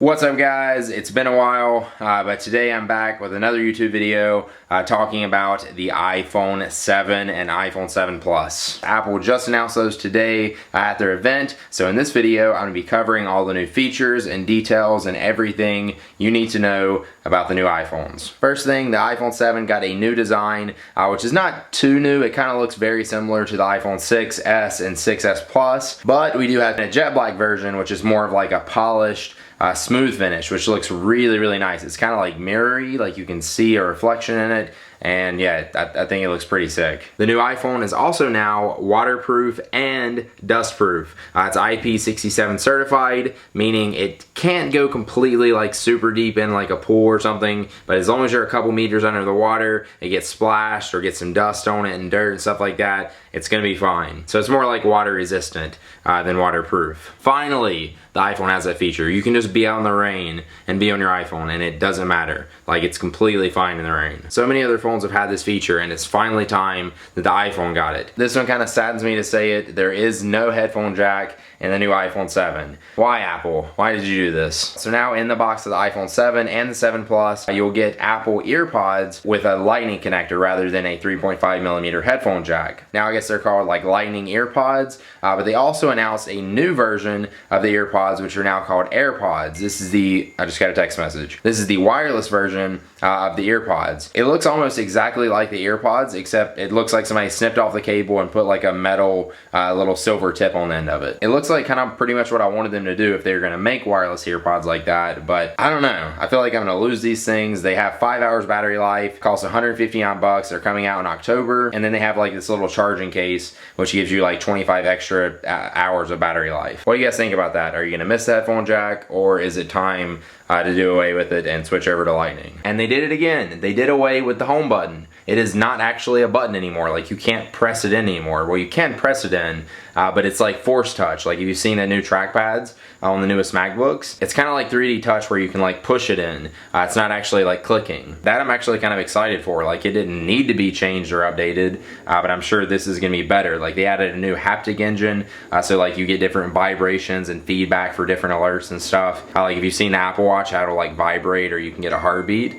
What's up guys? It's been a while, but today I'm back with another YouTube video talking about the iPhone 7 and iPhone 7 Plus. Apple just announced those today at their event, so in this video I'm going to be covering all the new features and details and everything you need to know about the new iPhones. First thing, the iPhone 7 got a new design, which is not too new. It kind of looks very similar to the iPhone 6s and 6s Plus, but we do have a jet black version, which is more of like a polished smooth finish, which looks really nice. It's kind of like mirrory, like you can see a reflection in it, and yeah, I think it looks pretty sick. The new iPhone is also now waterproof and dustproof. It's IP67 certified, meaning it can't go completely like super deep in like a pool or something, but as long as you're a couple meters under the water, it gets splashed or gets some dust on it and dirt and stuff like that, it's gonna be fine. So it's more like water resistant than waterproof. Finally, the iPhone has that feature. You can just be out in the rain and be on your iPhone and it doesn't matter. Like, it's completely fine in the rain. So many other phones have had this feature and it's finally time that the iPhone got it. This one kind of saddens me to say it. There is no headphone jack in the new iPhone 7. Why, Apple? Why did you do this? So now in the box of the iPhone 7 and the 7 Plus, you'll get Apple Earpods with a lightning connector rather than a 3.5mm headphone jack. Now I guess they're called like lightning Earpods, but they also announced a new version of the Earpods, which are now called AirPods. This is the, I just got a text message. This is the wireless version of the Earpods. It looks almost exactly like the Earpods, except it looks like somebody snipped off the cable and put like a metal little silver tip on the end of it. It looks like kind of pretty much what I wanted them to do if they were gonna make wireless Earpods like that, but I don't know. I feel like I'm gonna lose these things. They have 5 hours battery life, cost 150 bucks. They're coming out in October, and then they have like this little charging case, which gives you like 25 extra hours of battery life. What do you guys think about that? Are you gonna miss the headphone jack, or is it time to do away with it and switch over to lightning? And they did it again. They did away with the home button. It is not actually a button anymore. Like, you can't press it in anymore. Well, you can press it in, but it's like force touch. Like, if you've seen the new trackpads on the newest MacBooks, it's kind of like 3D touch where you can like push it in. It's not actually like clicking. That I'm actually kind of excited for. Like, it didn't need to be changed or updated, but I'm sure this is gonna be better. Like, they added a new haptic engine, so like you get different vibrations and feedback for different alerts and stuff. Like, if you've seen the Apple Watch, how to like vibrate, or you can get a heartbeat.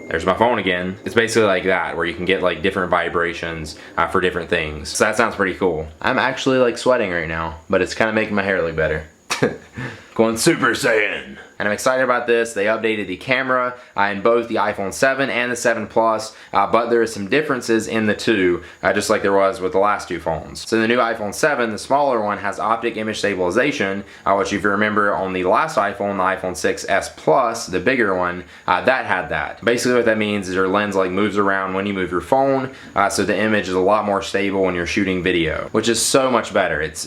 There's my phone again. It's basically like that, where you can get like different vibrations for different things. So that sounds pretty cool. I'm actually like sweating right now, but it's kind of making my hair look better. Going Super Saiyan. And I'm excited about this. They updated the camera in both the iPhone 7 and the 7 Plus, but there are some differences in the two, just like there was with the last two phones. So the new iPhone 7, the smaller one, has optic image stabilization, which if you remember on the last iPhone, the iPhone 6s Plus, the bigger one, that had that. Basically what that means is your lens like moves around when you move your phone, so the image is a lot more stable when you're shooting video, which is so much better. It's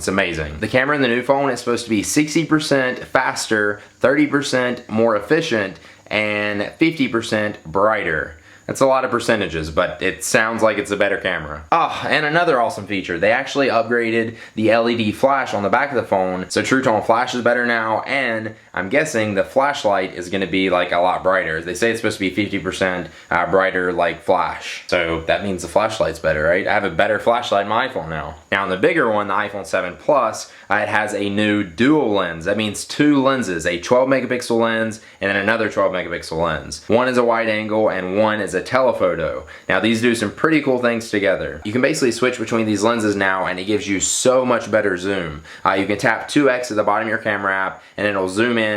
amazing. The camera in the new phone is supposed to be 60% faster, 30% more efficient, and 50% brighter. That's a lot of percentages, but it sounds like it's a better camera. Oh, and another awesome feature. They actually upgraded the LED flash on the back of the phone, so True Tone flash is better now, and I'm guessing the flashlight is gonna be like a lot brighter. They say it's supposed to be 50% brighter like flash. So that means the flashlight's better, right? I have a better flashlight in my iPhone now. Now in the bigger one, the iPhone 7 Plus, it has a new dual lens. That means two lenses, a 12 megapixel lens and then another 12 megapixel lens. One is a wide angle and one is a telephoto. Now these do some pretty cool things together. You can basically switch between these lenses now and it gives you so much better zoom. You can tap 2x at the bottom of your camera app and it'll zoom in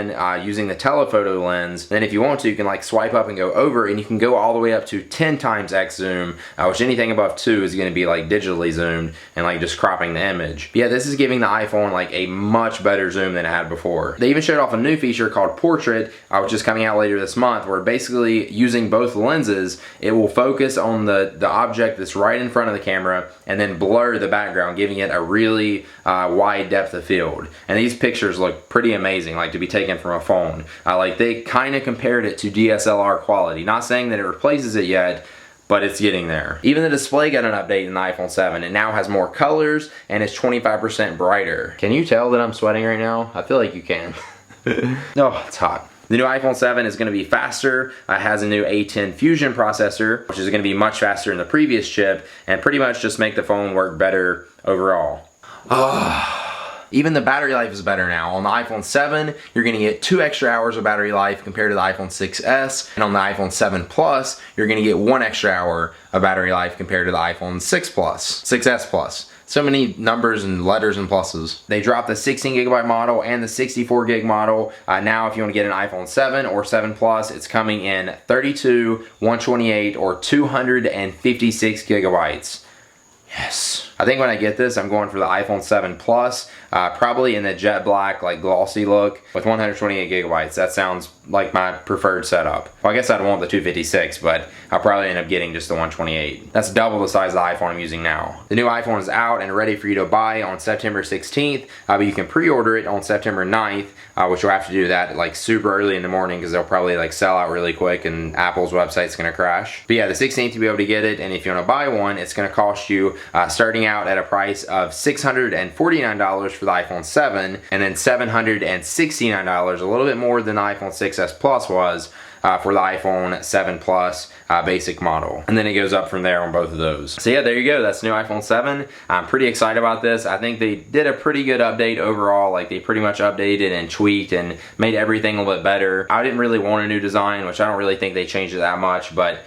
using the telephoto lens. Then if you want to, you can like swipe up and go over, and you can go all the way up to 10 times x zoom, which anything above 2 is going to be like digitally zoomed and like just cropping the image. But yeah, this is giving the iPhone like a much better zoom than it had before. They even showed off a new feature called Portrait, which is coming out later this month, where basically using both lenses, it will focus on the object that's right in front of the camera and then blur the background, giving it a really wide depth of field. And these pictures look pretty amazing, like to be taken from a phone. Like, they kind of compared it to DSLR quality. Not saying that it replaces it yet, but it's getting there. Even the display got an update in the iPhone 7. It now has more colors and it's 25% brighter. Can you tell that I'm sweating right now? I feel like you can. Oh, it's hot. The new iPhone 7 is going to be faster. It has a new A10 Fusion processor, which is going to be much faster than the previous chip, and pretty much just make the phone work better overall. Even the battery life is better now. On the iPhone 7, you're gonna get 2 extra hours of battery life compared to the iPhone 6s, and on the iPhone 7 Plus, you're gonna get 1 extra hour of battery life compared to the iPhone 6s Plus. So many numbers and letters and pluses. They dropped the 16 gigabyte model and the 64 gig model. Now if you want to get an iPhone 7 or 7 Plus, it's coming in 32, 128, or 256 gigabytes. Yes. I think when I get this, I'm going for the iPhone 7 Plus, probably in the jet black, like glossy look with 128 gigabytes. That sounds like my preferred setup. Well, I guess I'd want the 256, but I'll probably end up getting just the 128. That's double the size of the iPhone I'm using now. The new iPhone is out and ready for you to buy on September 16th, but you can pre-order it on September 9th, which you'll have to do that like super early in the morning because they'll probably like sell out really quick and Apple's website's gonna crash. But yeah, the 16th you'll be able to get it, and if you want to buy one, it's gonna cost you starting out at a price of $649 for the iPhone 7 and then $769, a little bit more than the iPhone 6s Plus was for the iPhone 7 Plus basic model. And then it goes up from there on both of those. So yeah, there you go. That's the new iPhone 7. I'm pretty excited about this. I think they did a pretty good update overall. Like they pretty much updated and tweaked and made everything a little bit better. I didn't really want a new design, which I don't really think they changed it that much, but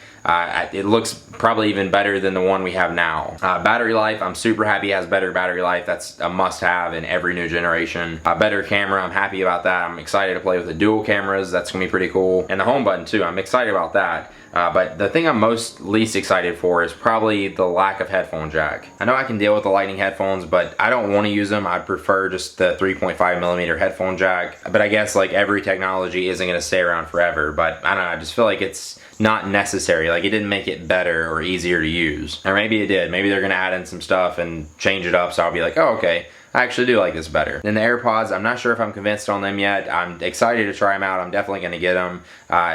it looks probably even better than the one we have now. Battery life, I'm super happy it has better battery life. That's a must-have in every new generation. Better camera, I'm happy about that. I'm excited to play with the dual cameras. That's gonna be pretty cool. And the home button too, I'm excited about that. But the thing I'm least excited for is probably the lack of headphone jack. I know I can deal with the lightning headphones, but I don't want to use them. I prefer just the 3.5 millimeter headphone jack. But I guess like every technology isn't gonna stay around forever. But I don't know, I just feel like it's not necessary. Like it didn't make it better or easier to use. Or maybe it did. Maybe they're gonna add in some stuff and change it up so I'll be like, oh, okay, I actually do like this better. Then the Earpods, I'm not sure if I'm convinced on them yet. I'm excited to try them out. I'm definitely gonna get them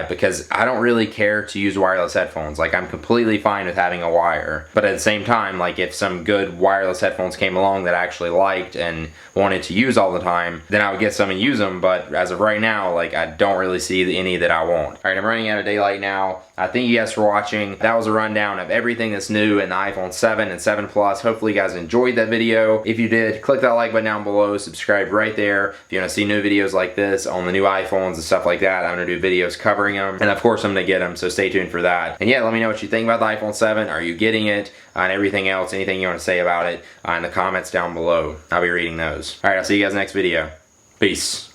because I don't really care to use wireless headphones. Like I'm completely fine with having a wire. But at the same time, like if some good wireless headphones came along that I actually liked and wanted to use all the time, then I would get some and use them. But as of right now, like I don't really see any that I want. All right, I'm running out of daylight now. Thank you guys for watching. That was a rundown of everything that's new in the iPhone 7 and 7 Plus. Hopefully you guys enjoyed that video. If you did, click that like button down below, subscribe right there. If you want to see new videos like this on the new iPhones and stuff like that, I'm going to do videos covering them. And of course I'm going to get them, so stay tuned for that. And yeah, let me know what you think about the iPhone 7. Are you getting it? And everything else, anything you want to say about it in the comments down below. I'll be reading those. All right, I'll see you guys next video. Peace.